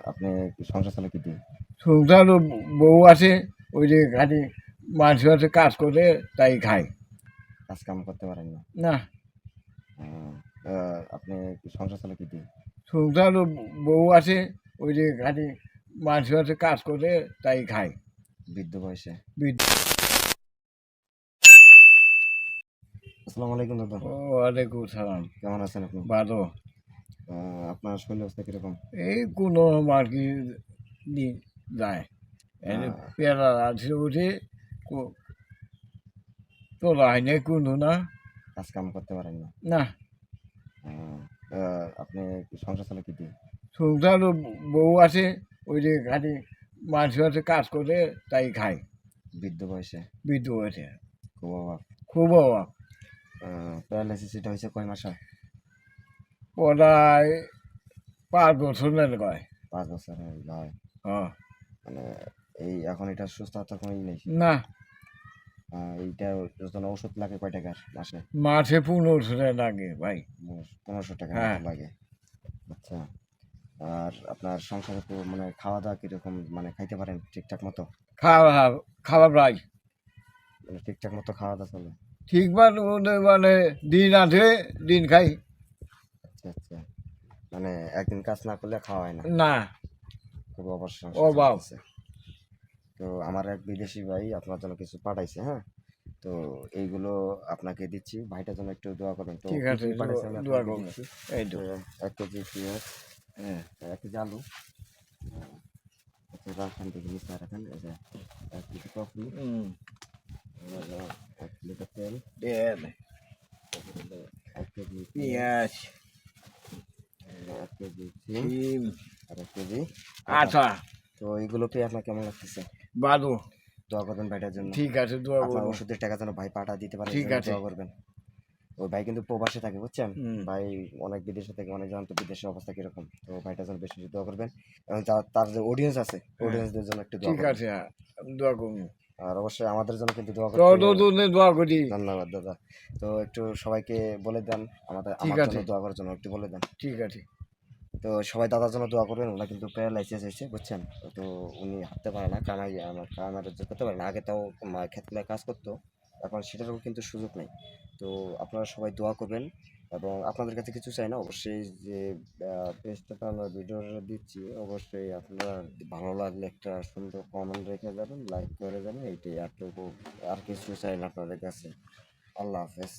আপনি কি সংসার চালান কি দিয়ে? সংসার বউ আছে, ওই যে খালি মানুষ আছে কাজ করে তাই খায়। কাজ কাম করতে পারেন না? না, আহ, আপনি কি সংসার চালান কি দিয়ে? সংসার বউ আছে, ওই যে খালি মানুষ আছে কাজ করে তাই খায়। বৃদ্ধ বয়সে। বৃদ্ধ। আসসালামু আলাইকুম দাদা। ওয়ালাইকুম সালাম। কেমন আছেন আপনি? ভালো। আপনার শরীর অবস্থা কিরকম? এই কোনো আর কি দিন যায়, এই যে আহ, পেয়ারা আছে উঠে তোলা হয় না কোনো না। কাজ কাম করতে পারেন না? না, আহ, আপনি কি সংসার চালান কি দিয়ে? সংসার বউ আছে, ওই যে খালি মানুষ আছে কাজ করে তাই খায়। বৃদ্ধ বয়সে। বৃদ্ধ হয়েছে, খুব অভাব। খুব অভাব। প্যারালাইসিস এটা হয়েছে কয় মাস হয়? প্রায় 5 বছর না কয়। 5 বছর হয়। হ্যাঁ। মানে এই এখন এটা সুস্থ হওয়ার কোনো নেই। না, এইটার জন্য ওষুধ লাগে কয় টাকার মাসে? মাসে 1500 লাগে ভাই। 1500 টাকার হ্যাঁ, মতো লাগে। আচ্ছা। আর আপনার সংসারে তো মানে খাওয়া দাওয়া কিরকম, মানে খাইতে পারেন ঠিকঠাক মতো? খাওয়া খাওয়া প্রায় মানে ঠিকঠাক মতো খাওয়া দাওয়া চলে? ঠিক মানে দিন আছে, দিন খাই। আচ্ছা আচ্ছা। মানে একদিন কাজ না করলে খাওয়া হয় না? না, খুব অবশ্য সংসার অভাব। চলতেছে। তো আমার এক বিদেশি ভাই আপনার জন্য কিছু পাঠাইছে, হ্যাঁ। তো এইগুলো আপনাকে দিচ্ছি, ভাইটার জন্য একটু দোয়া করবেন। তো ঠিক কি আছে, কি পাঠাইছে আমি দোয়া আপনাকে করবেন। দিচ্ছি। এই তো। 1 কেজি পেঁয়াজ, হ্যাঁ। 1 কেজি আলু, আচ্ছা রাখেন দেখি নিচে রাখেন। এই যে 1 লিটার কফি, হুম। 1 লিটার তেল, তেল, 1 কেজি পেঁয়াজ, পেঁয়াজ, 1 কেজি সিম, শিম, আর 1 কেজি আটা। তো এইগুলো পেয়ে আপনার কেমন লাগতেছে? বাদু। দোয়া করবেন ভাইটার জন্য। ঠিক আছে, দোয়া আপনার করবো। ওষুধের টাকা যেন ভাই পাঠা দিতে পারে, এই ঠিক জন্য আছে। দোয়া করবেন। ওই ভাই কিন্তু প্রবাসে থাকে, বুঝছেন? হুম। ভাই অনেক বিদেশে থেকে, অনেক জানতো বিদেশের অবস্থা কিরকম। তো ভাইটার জন্য বেশি বেশি দোয়া করবেন। এবং তার যে অডিয়েন্স আছে, হ্যাঁ, অডিয়েন্সদের জন্য একটু দোয়া ঠিক করবেন। আছে, আমি দোয়া করবো। আর অবশ্যই আমাদের জন্য কিন্তু দোয়া করতে। তোর জন্য দোয়া করি। ধন্যবাদ দাদা। তো একটু সবাইকে বলে দেন, ঠিক আমার জন্য আছে, দোয়া করার জন্য একটু বলে দেন। ঠিক আছে। তো সবাই দাদার জন্য দোয়া করবেন। ওরা কিন্তু প্যারালাইসিস হয়েছে, বুঝছেন? তো উনি হাঁটতে পারে না, কামাই রোজগার করতে পারে না। আগে তাও ক্ষেতগুলো কাজ করতো, এখন সেটারও কিন্তু সুযোগ নেই। তো আপনারা সবাই দোয়া করবেন। এবং আপনাদের কাছে কিছু চাই না, অবশ্যই যে পেজটাতে আমরা ভিডিওটা দিচ্ছি, অবশ্যই আপনারা ভালো লাগলে একটা সুন্দর কমেন্ট রেখে যাবেন, লাইক করে যাবেন, এইটাই। আর কিছু চাই না আপনাদের কাছে। আল্লাহ হাফেজ।